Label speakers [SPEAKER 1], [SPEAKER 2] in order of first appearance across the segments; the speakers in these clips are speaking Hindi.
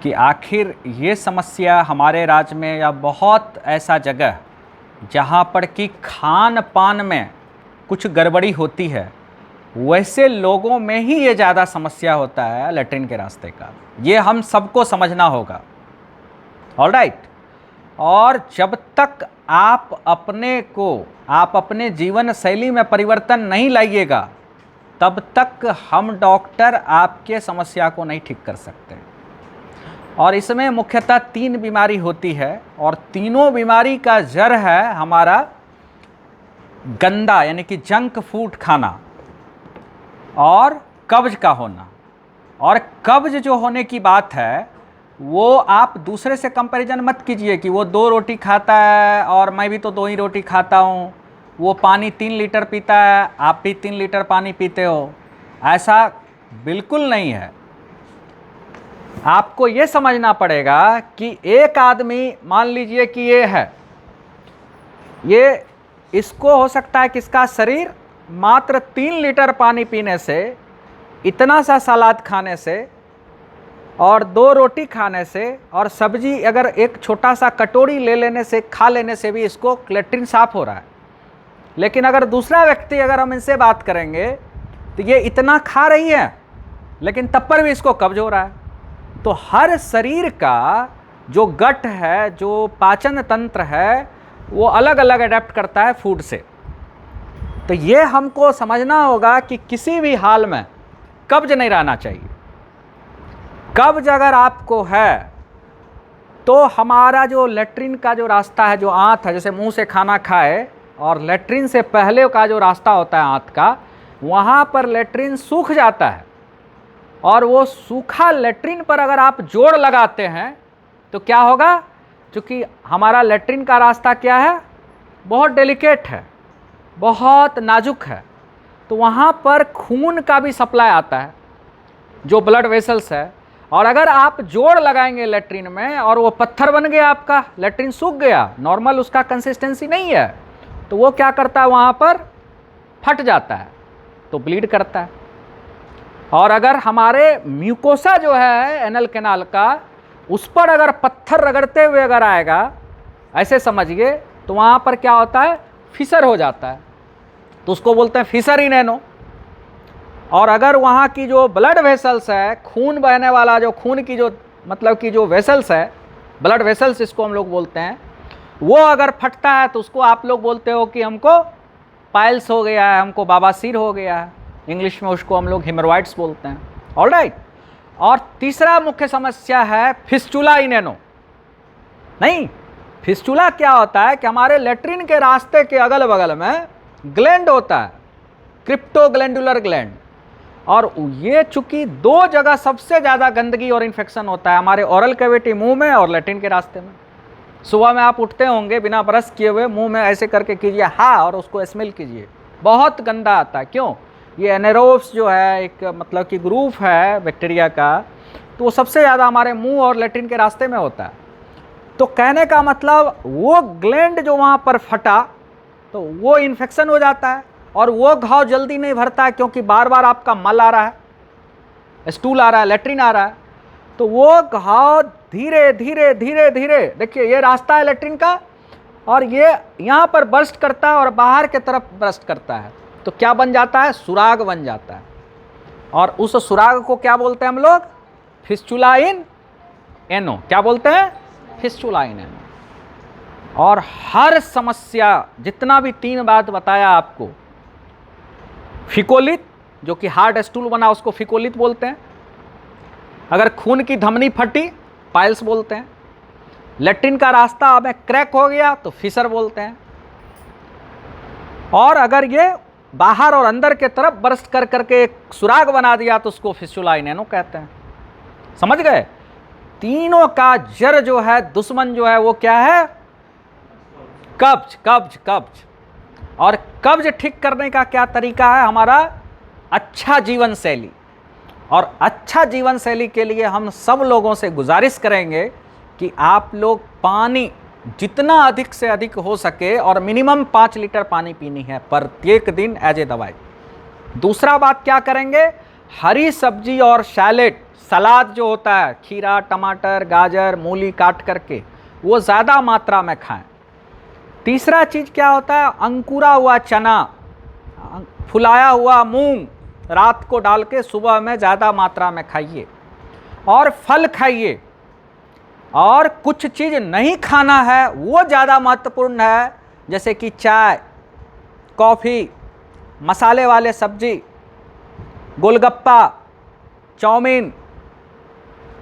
[SPEAKER 1] कि आखिर ये समस्या हमारे राज्य में या बहुत ऐसा जगह जहाँ पर कि खान पान में कुछ गड़बड़ी होती है, वैसे लोगों में ही ये ज़्यादा समस्या होता है लेटरिन के रास्ते का। ये हम सबको समझना होगा। ऑलराइट। और जब तक आप अपने जीवन शैली में परिवर्तन नहीं लाइएगा, तब तक हम डॉक्टर आपके समस्या को नहीं ठीक कर सकते। और इसमें मुख्यतः 3 बीमारी होती है, और तीनों बीमारी का जड़ है हमारा गंदा यानी कि जंक फूड खाना और कब्ज का होना। और कब्ज जो होने की बात है वो आप दूसरे से कंपैरिजन मत कीजिए कि वो 2 रोटी खाता है और मैं भी तो 2 ही रोटी खाता हूँ, वो पानी 3 लीटर पीता है, आप भी 3 लीटर पानी पीते हो। ऐसा बिल्कुल नहीं है। आपको ये समझना पड़ेगा कि एक आदमी मान लीजिए कि इसको हो सकता है कि इसका शरीर मात्र 3 लीटर पानी पीने से, इतना सा सलाद खाने से और 2 रोटी खाने से और सब्जी अगर एक छोटा सा कटोरी ले लेने से, खा लेने से भी इसको लेटरिन साफ हो रहा है। लेकिन अगर दूसरा व्यक्ति, अगर हम इनसे बात करेंगे तो ये इतना खा रही है लेकिन तब पर भी इसको कब्ज हो रहा है। तो हर शरीर का जो गट है, जो पाचन तंत्र है, वो अलग अलग अडेप्ट करता है फूड से। तो ये हमको समझना होगा कि किसी भी हाल में कब्ज नहीं रहना चाहिए। कब्ज अगर आपको है तो हमारा जो लेटरिन का जो रास्ता है, जो आंत है, जैसे मुंह से खाना खाए और लेटरिन से पहले का जो रास्ता होता है आंत का, वहाँ पर लेटरिन सूख जाता है। और वो सूखा लेटरिन पर अगर आप जोड़ लगाते हैं तो क्या होगा, क्योंकि हमारा लेटरिन का रास्ता क्या है, बहुत डेलिकेट है, बहुत नाजुक है, तो वहाँ पर खून का भी सप्लाई आता है, जो ब्लड वेसल्स है। और अगर आप जोड़ लगाएंगे लेटरिन में और वो पत्थर बन गया, आपका लेटरिन सूख गया, नॉर्मल उसका कंसिस्टेंसी नहीं है, तो वो क्या करता है, वहाँ पर फट जाता है, तो ब्लीड करता है। और अगर हमारे म्यूकोसा जो है एनल कैनाल का, उस पर अगर पत्थर रगड़ते हुए अगर आएगा, ऐसे समझिए, तो वहाँ पर क्या होता है, फिसर हो जाता है, तो उसको बोलते हैं फिसर इन एनो। और अगर वहाँ की जो ब्लड वेसल्स है, खून बहने वाला जो खून की जो मतलब कि जो वेसल्स है, ब्लड वेसल्स इसको हम लोग बोलते हैं, वो अगर फटता है तो उसको आप लोग बोलते हो कि हमको पाइल्स हो गया है, हमको बवासीर हो गया है। इंग्लिश में उसको हम लोग हेमरॉइड्स बोलते हैं। ऑलराइट। और तीसरा मुख्य समस्या है फिस्टुला इन एनो। नहीं, फिस्टुला क्या होता है कि हमारे लेटरिन के रास्ते के अगल बगल में ग्लैंड होता है, क्रिप्टोग्लैंडुलर ग्लैंड। और ये चूंकि 2 जगह सबसे ज़्यादा गंदगी और इन्फेक्शन होता है, हमारे ओरल कैविटी मुंह में और लेटरिन के रास्ते में। सुबह में आप उठते होंगे बिना ब्रश किए हुए, मुंह में ऐसे करके कीजिए हाँ, और उसको स्मेल कीजिए, बहुत गंदा आता है। क्यों? ये एनेरोब्स जो है एक मतलब कि ग्रुप है बैक्टीरिया का, तो वो सबसे ज़्यादा हमारे मुंह और लेटरिन के रास्ते में होता है। तो कहने का मतलब वो ग्लैंड जो वहाँ पर फटा तो वो इन्फेक्शन हो जाता है, और वो घाव जल्दी नहीं भरता है, क्योंकि बार बार आपका मल आ रहा है, स्टूल आ रहा है, लेटरिन आ रहा है, तो वो घाव धीरे धीरे धीरे धीरे, देखिए ये रास्ता है लेटरिन का, और ये यहाँ पर बर्स्ट करता है और बाहर के तरफ बर्स्ट करता है, तो क्या बन जाता है, सुराग बन जाता है। और उस सुराग को क्या बोलते हैं हम लोग, फिस्टुला इन एनो। क्या बोलते हैं, फिस्टुला इन एनो। और हर समस्या, जितना भी 3 बात बताया आपको, फिकोलित जो कि हार्ड स्टूल बना उसको फिकोलित बोलते हैं, अगर खून की धमनी फटी पाइल्स बोलते हैं, लेटरिन का रास्ता में क्रैक हो गया तो फिसर बोलते हैं, और अगर ये बाहर और अंदर के तरफ बर्स्ट कर करके एक सुराग बना दिया तो उसको फिस्टुला इन एनो कहते हैं। समझ गए? तीनों का जड़ जो है, दुश्मन जो है, वो क्या है, कब्ज कब्ज कब्ज। और कब्ज ठीक करने का क्या तरीका है, हमारा अच्छा जीवन शैली। और अच्छा जीवन शैली के लिए हम सब लोगों से गुजारिश करेंगे कि आप लोग पानी जितना अधिक से अधिक हो सके, और मिनिमम 5 लीटर पानी पीनी है प्रत्येक दिन एज ए दवाई। दूसरा बात क्या करेंगे, हरी सब्जी और सैलेड सलाद जो होता है, खीरा, टमाटर, गाजर, मूली काट करके, वो ज़्यादा मात्रा में खाएं। तीसरा चीज़ क्या होता है, अंकुरा हुआ चना, फुलाया हुआ मूंग रात को डाल के सुबह में ज़्यादा मात्रा में खाइए। और फल खाइए। और कुछ चीज़ नहीं खाना है वो ज़्यादा महत्वपूर्ण है, जैसे कि चाय, कॉफ़ी, मसाले वाले सब्जी, गोलगप्पा, चाउमीन,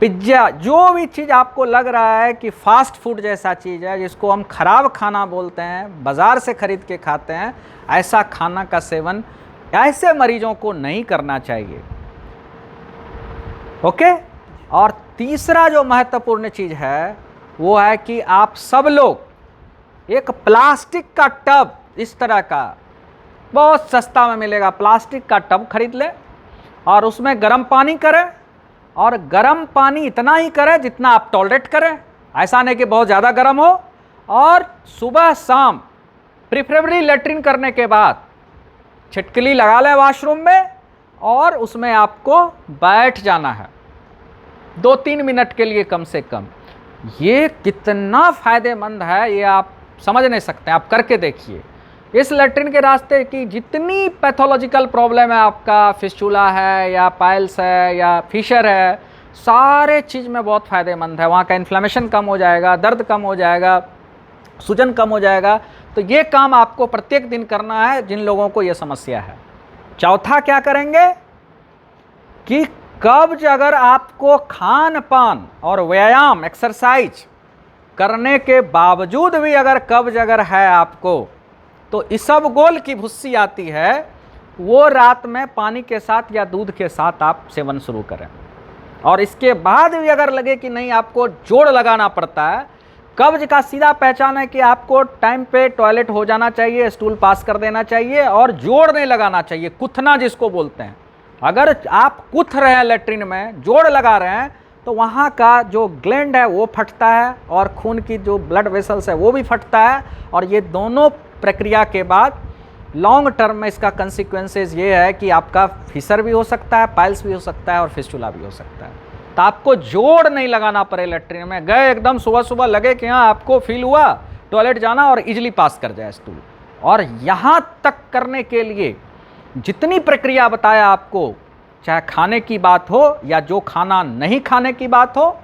[SPEAKER 1] पिज्ज़ा, जो भी चीज़ आपको लग रहा है कि फास्ट फूड जैसा चीज़ है, जिसको हम खराब खाना बोलते हैं, बाज़ार से ख़रीद के खाते हैं, ऐसा खाना का सेवन ऐसे मरीजों को नहीं करना चाहिए। ओके। और तीसरा जो महत्वपूर्ण चीज़ है वो है कि आप सब लोग एक प्लास्टिक का टब, इस तरह का बहुत सस्ता में मिलेगा, प्लास्टिक का टब खरीद लें और उसमें गर्म पानी करें। और गर्म पानी इतना ही करें जितना आप टॉलरेट करें, ऐसा नहीं कि बहुत ज़्यादा गर्म हो। और सुबह शाम प्रिफरेबली लेट्रिन करने के बाद छिटकली लगा लें वॉशरूम में और उसमें आपको बैठ जाना है 2-3 मिनट के लिए कम से कम। ये कितना फ़ायदेमंद है ये आप समझ नहीं सकते, आप करके देखिए। इस लेट्रिन के रास्ते की जितनी पैथोलॉजिकल प्रॉब्लम है, आपका फिस्टुला है या पाइल्स है या फिशर है, सारे चीज़ में बहुत फ़ायदेमंद है। वहाँ का इन्फ्लेमेशन कम हो जाएगा, दर्द कम हो जाएगा, सूजन कम हो जाएगा। तो ये काम आपको प्रत्येक दिन करना है जिन लोगों को ये समस्या है। चौथा क्या करेंगे कि कब्ज अगर आपको खान पान और व्यायाम, एक्सरसाइज करने के बावजूद भी अगर कब्ज अगर है आपको, तो इसबगोल की भुस्सी आती है, वो रात में पानी के साथ या दूध के साथ आप सेवन शुरू करें। और इसके बाद भी अगर लगे कि नहीं आपको जोड़ लगाना पड़ता है, कब्ज का सीधा पहचान है कि आपको टाइम पे टॉयलेट हो जाना चाहिए, स्टूल पास कर देना चाहिए और जोड़ नहीं लगाना चाहिए, कुथना जिसको बोलते हैं। अगर आप कुथ रहे हैं लेट्रिन में, जोड़ लगा रहे हैं, तो वहाँ का जो ग्लैंड है वो फटता है और खून की जो ब्लड वेसल्स है वो भी फटता है। और ये दोनों प्रक्रिया के बाद लॉन्ग टर्म में इसका कंसिक्वेंसेस ये है कि आपका फिशर भी हो सकता है, पाइल्स भी हो सकता है और फिस्टुला भी हो सकता है। तो आपको जोड़ नहीं लगाना पड़े लेट्रिन में, गए एकदम सुबह सुबह लगे कि हाँ आपको फील हुआ टॉयलेट जाना और इजीली पास कर जाए स्टूल। और यहाँ तक करने के लिए जितनी प्रक्रिया बताया आपको, चाहे खाने की बात हो या जो खाना नहीं खाने की बात हो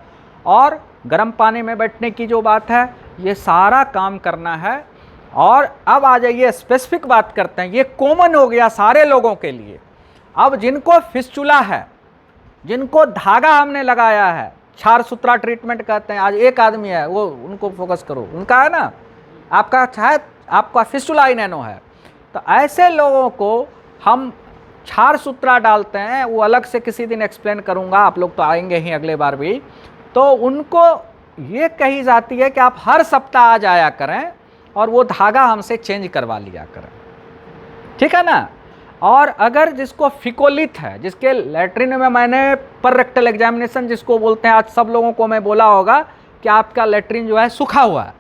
[SPEAKER 1] और गर्म पानी में बैठने की जो बात है, ये सारा काम करना है। और अब आ जाइए स्पेसिफिक बात करते हैं। ये कॉमन हो गया सारे लोगों के लिए। अब जिनको फिस्टुला है, जिनको धागा हमने लगाया है, क्षार सूत्रा ट्रीटमेंट कहते हैं, आज एक आदमी है वो, उनको फोकस करो, उनका है ना, आपका शायद आपका फिस्टुला ही नैनो है। तो ऐसे लोगों को हम क्षार सूत्रा डालते हैं, वो अलग से किसी दिन एक्सप्लेन करूंगा, आप लोग तो आएंगे ही अगले बार भी। तो उनको ये कही जाती है कि आप हर सप्ताह आ जाया करें और वो धागा हमसे चेंज करवा लिया करें, ठीक है ना। और अगर जिसको फिकोलिथ है, जिसके लेट्रिन में मैंने पर रेक्टल एग्जामिनेशन जिसको बोलते हैं, आज सब लोगों को मैं बोला होगा कि आपका लेट्रिन जो है सूखा हुआ है,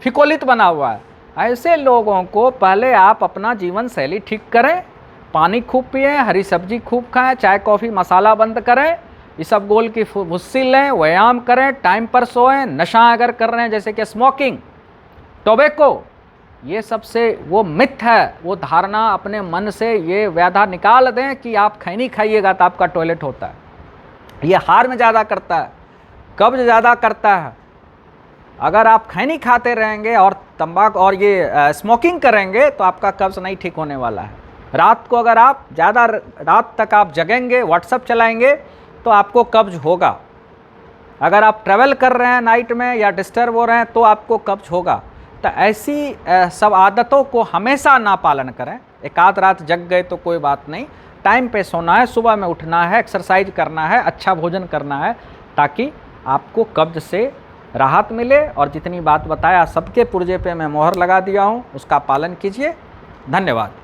[SPEAKER 1] फिकोलिथ बना हुआ है, ऐसे लोगों को पहले आप अपना जीवन शैली ठीक करें, पानी खूब पिएं, हरी सब्जी खूब खाएं, चाय कॉफ़ी मसाला बंद करें, इसबगोल की भुस्सी लें, व्यायाम करें, टाइम पर सोएं, नशा अगर कर रहे हैं जैसे कि स्मोकिंग, टोबैको, ये सबसे वो मिथ है, वो धारणा अपने मन से ये व्याधा निकाल दें कि आप खैनी खाइएगा तो आपका टॉयलेट होता है। ये हार्म ज़्यादा करता है, कब्ज ज़्यादा करता है। अगर आप खैनी खाते रहेंगे और तंबाकू और ये स्मोकिंग करेंगे तो आपका कब्ज नहीं ठीक होने वाला है। रात को अगर आप ज़्यादा रात तक आप जगेंगे, व्हाट्सएप चलाएंगे, तो आपको कब्ज होगा। अगर आप ट्रैवल कर रहे हैं नाइट में या डिस्टर्ब हो रहे हैं तो आपको कब्ज होगा। तो ऐसी सब आदतों को हमेशा ना पालन करें। एक आध रात जग गए तो कोई बात नहीं, टाइम पे सोना है, सुबह में उठना है, एक्सरसाइज करना है, अच्छा भोजन करना है, ताकि आपको कब्ज से राहत मिले। और जितनी बात बताया सबके पुर्जे पे मैं मोहर लगा दिया हूँ, उसका पालन कीजिए। धन्यवाद।